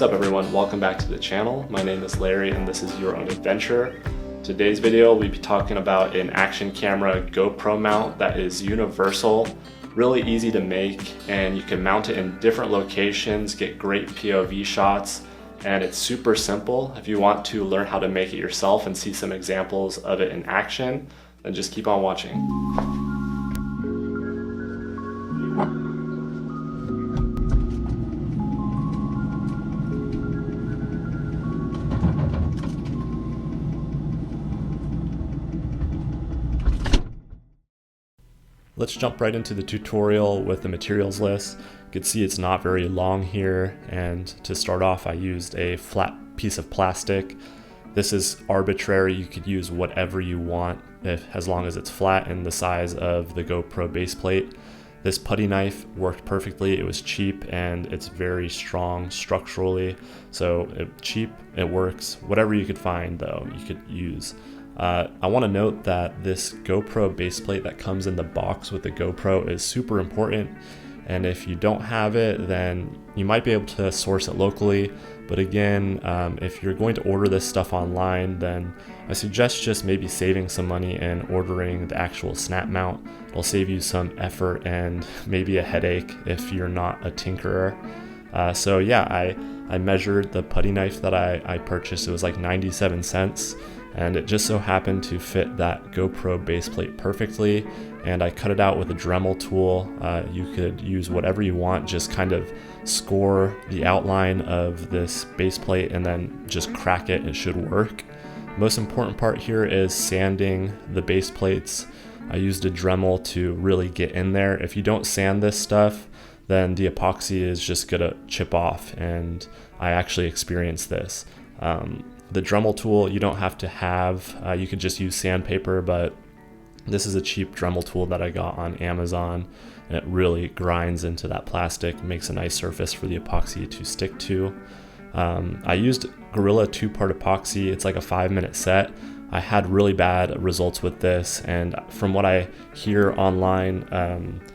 What's up everyone, welcome back to the channel. My name is Larry and this is Your Own Adventure. Today's video we'll be talking about an action camera GoPro mount that is universal, really easy to make, and you can mount it in different locations, get great POV shots, and it's super simple. If you want to learn how to make it yourself and see some examples of it in action, then just keep on watching. Let's jump right into the tutorial with the materials list. You can see it's not very long here, and to start off I used a flat piece of plastic. This is arbitrary, you could use whatever you want as long as it's flat and the size of the GoPro base plate. This putty knife worked perfectly, it was cheap and it's very strong structurally, so cheap, it works. Whatever you could find though, you could use. I want to note that this GoPro base plate that comes in the box with the GoPro is super important, and if you don't have it then you might be able to source it locally, but again, if you're going to order this stuff online, then I suggest just maybe saving some money and ordering the actual snap mount. It'll save you some effort and maybe a headache if you're not a tinkerer. So yeah, I measured the putty knife that I purchased. It was like 97 cents. And it just so happened to fit that GoPro base plate perfectly, and I cut it out with a Dremel tool. You could use whatever you want, just kind of score the outline of this base plate and then just crack it, it should work. Most important part here is sanding the base plates. I used a Dremel to really get in there. If you don't sand this stuff, then the epoxy is just gonna chip off, and I actually experienced this. The Dremel tool you don't have to have, you could just use sandpaper, but this is a cheap Dremel tool that I got on Amazon, and it really grinds into that plastic, makes a nice surface for the epoxy to stick to. I used Gorilla 2-part epoxy, it's like a 5-minute set. I had really bad results with this, and from what I hear online,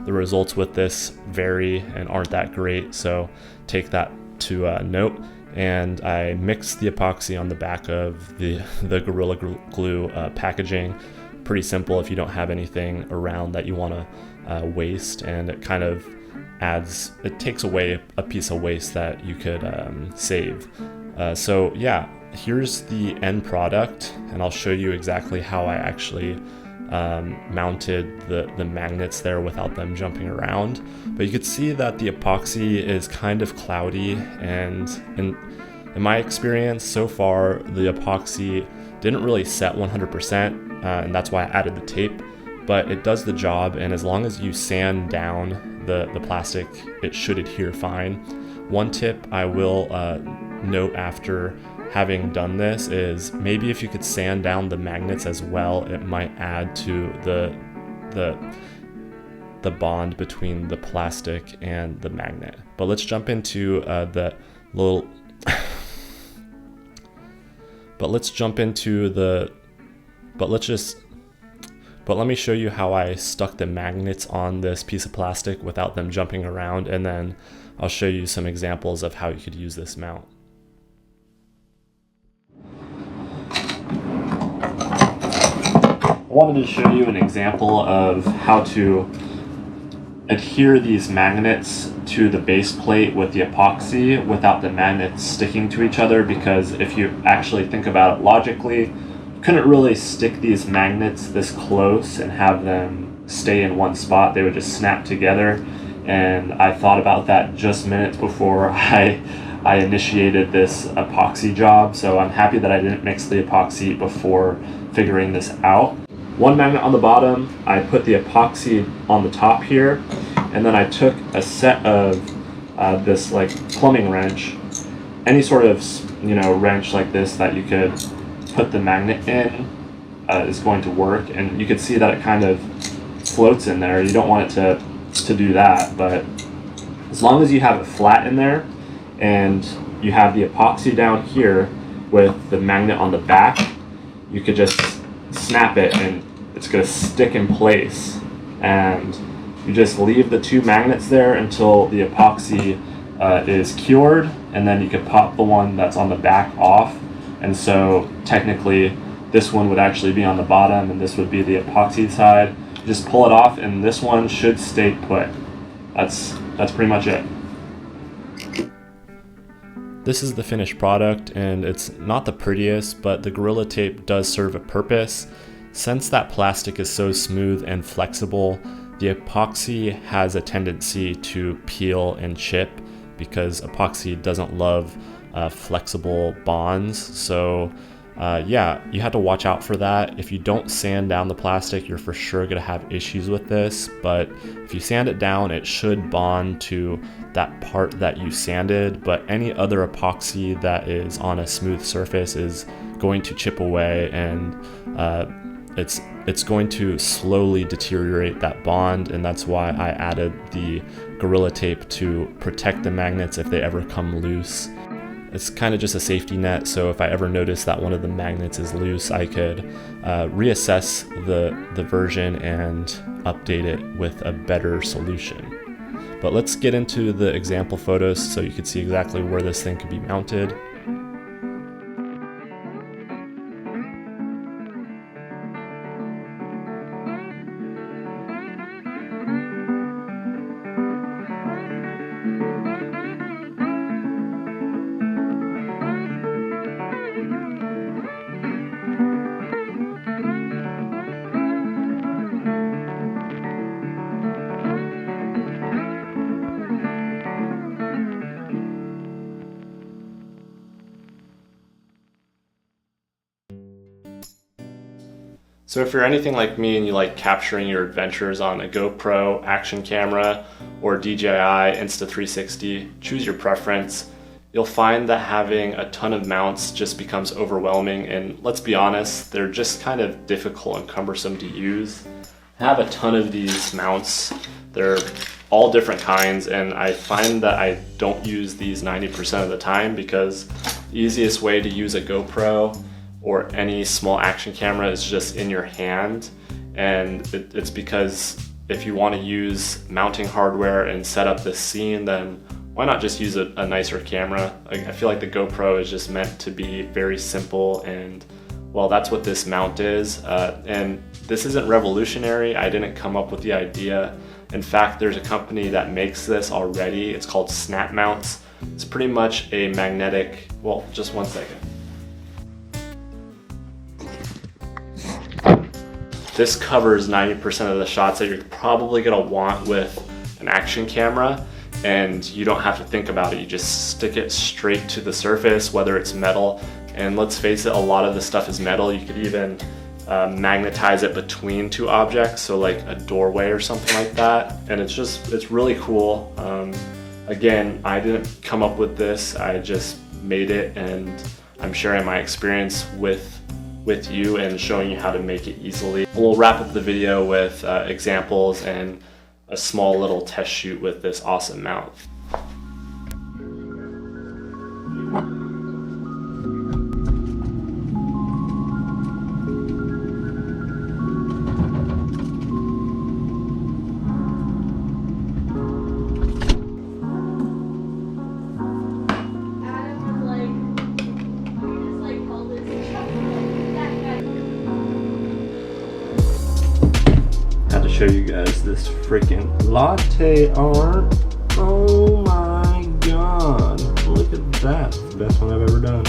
the results with this vary and aren't that great, so take that to note. And I mixed the epoxy on the back of the Gorilla Glue packaging. Pretty simple if you don't have anything around that you want to waste, and it kind of it takes away a piece of waste that you could save. So yeah, here's the end product, and I'll show you exactly how I actually mounted the magnets there without them jumping around. But you could see that the epoxy is kind of cloudy, and in my experience so far, the epoxy didn't really set 100%, and that's why I added the tape, but it does the job, and as long as you sand down the plastic, it should adhere fine. One tip I will note after having done this is maybe if you could sand down the magnets as well, it might add to the bond between the plastic and the magnet. But let's jump into let me show you how I stuck the magnets on this piece of plastic without them jumping around, and then I'll show you some examples of how you could use this mount. I wanted to show you an example of how to adhere these magnets to the base plate with the epoxy without the magnets sticking to each other, because if you actually think about it logically, you couldn't really stick these magnets this close and have them stay in one spot. They would just snap together, and I thought about that just minutes before I initiated this epoxy job, so I'm happy that I didn't mix the epoxy before figuring this out. One magnet on the bottom, I put the epoxy on the top here, and then I took a set of this like plumbing wrench, any sort of wrench like this that you could put the magnet in is going to work, and you can see that it kind of floats in there. You don't want it to do that, but as long as you have it flat in there and you have the epoxy down here with the magnet on the back, you could just snap it and it's going to stick in place, and you just leave the two magnets there until the epoxy is cured, and then you could pop the one that's on the back off, and so technically this one would actually be on the bottom and this would be the epoxy side. You just pull it off and this one should stay put. That's pretty much it. This is the finished product, and it's not the prettiest, but the Gorilla Tape does serve a purpose. Since that plastic is so smooth and flexible, the epoxy has a tendency to peel and chip because epoxy doesn't love flexible bonds. So yeah, you have to watch out for that. If you don't sand down the plastic, you're for sure gonna have issues with this, but if you sand it down, it should bond to that part that you sanded, but any other epoxy that is on a smooth surface is going to chip away, and it's going to slowly deteriorate that bond, and that's why I added the Gorilla Tape to protect the magnets if they ever come loose. It's kind of just a safety net, so if I ever notice that one of the magnets is loose, I could reassess the version and update it with a better solution. But let's get into the example photos so you can see exactly where this thing could be mounted. So if you're anything like me and you like capturing your adventures on a GoPro, action camera, or DJI Insta360, choose your preference. You'll find that having a ton of mounts just becomes overwhelming, and let's be honest, they're just kind of difficult and cumbersome to use. I have a ton of these mounts. They're all different kinds, and I find that I don't use these 90% of the time because the easiest way to use a GoPro or any small action camera is just in your hand, and it's because if you want to use mounting hardware and set up this scene, then why not just use a nicer camera? I feel like the GoPro is just meant to be very simple, and well, that's what this mount is. And this isn't revolutionary. I didn't come up with the idea. In fact, there's a company that makes this already. It's called Snap Mounts. It's pretty much a magnetic, well, just one second. This covers 90% of the shots that you're probably gonna want with an action camera, and you don't have to think about it. You just stick it straight to the surface, whether it's metal, and let's face it, a lot of the stuff is metal. You could even magnetize it between two objects, so like a doorway or something like that, and it's really cool. Again, I didn't come up with this, I just made it, and I'm sharing my experience with you and showing you how to make it easily. We'll wrap up the video with examples and a small little test shoot with this awesome mount. Show you guys this freaking latte art. Oh my god, look at that. It's the best one I've ever done.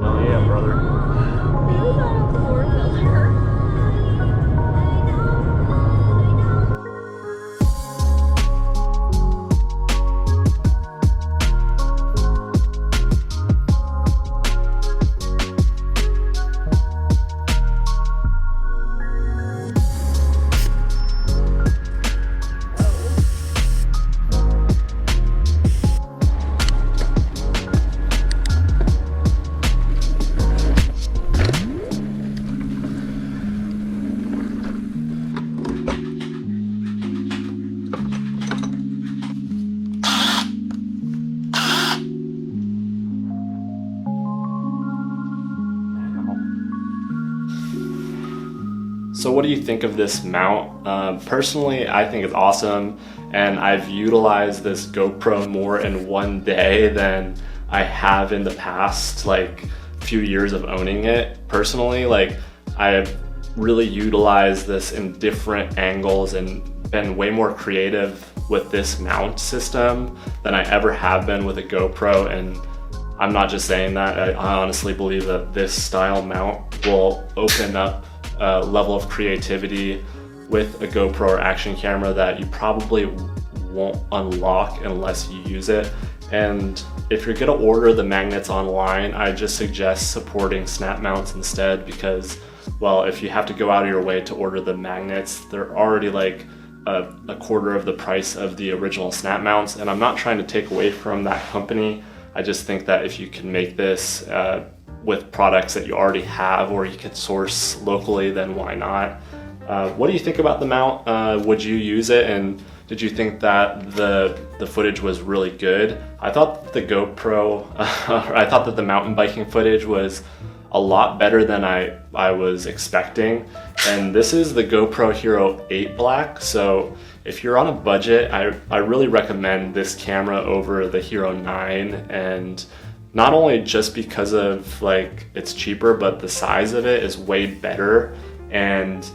Oh yeah, brother. So what do you think of this mount? Personally, I think it's awesome, and I've utilized this GoPro more in one day than I have in the past, like, few years of owning it. Personally, like, I've really utilized this in different angles and been way more creative with this mount system than I ever have been with a GoPro. And I'm not just saying that, I honestly believe that this style mount will open up a level of creativity with a GoPro or action camera that you probably won't unlock unless you use it. And if you're gonna order the magnets online, I just suggest supporting snap mounts instead, because, well, if you have to go out of your way to order the magnets, they're already like a quarter of the price of the original snap mounts. And I'm not trying to take away from that company. I just think that if you can make this with products that you already have or you can source locally, then why not? What do you think about the mount? Would you use it, and did you think that the footage was really good? I thought the GoPro, I thought that the mountain biking footage was a lot better than I was expecting. And this is the GoPro Hero 8 Black, so if you're on a budget, I really recommend this camera over the Hero 9, and not only just because of, like, it's cheaper, but the size of it is way better, and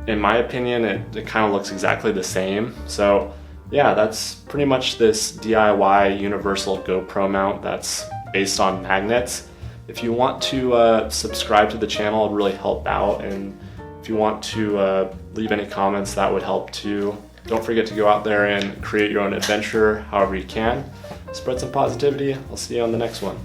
in my opinion, it kind of looks exactly the same. So yeah, that's pretty much this DIY Universal GoPro mount that's based on magnets. If you want to subscribe to the channel, it'll really help out, and if you want to leave any comments, that would help too. Don't forget to go out there and create your own adventure however you can. Spread some positivity. I'll see you on the next one.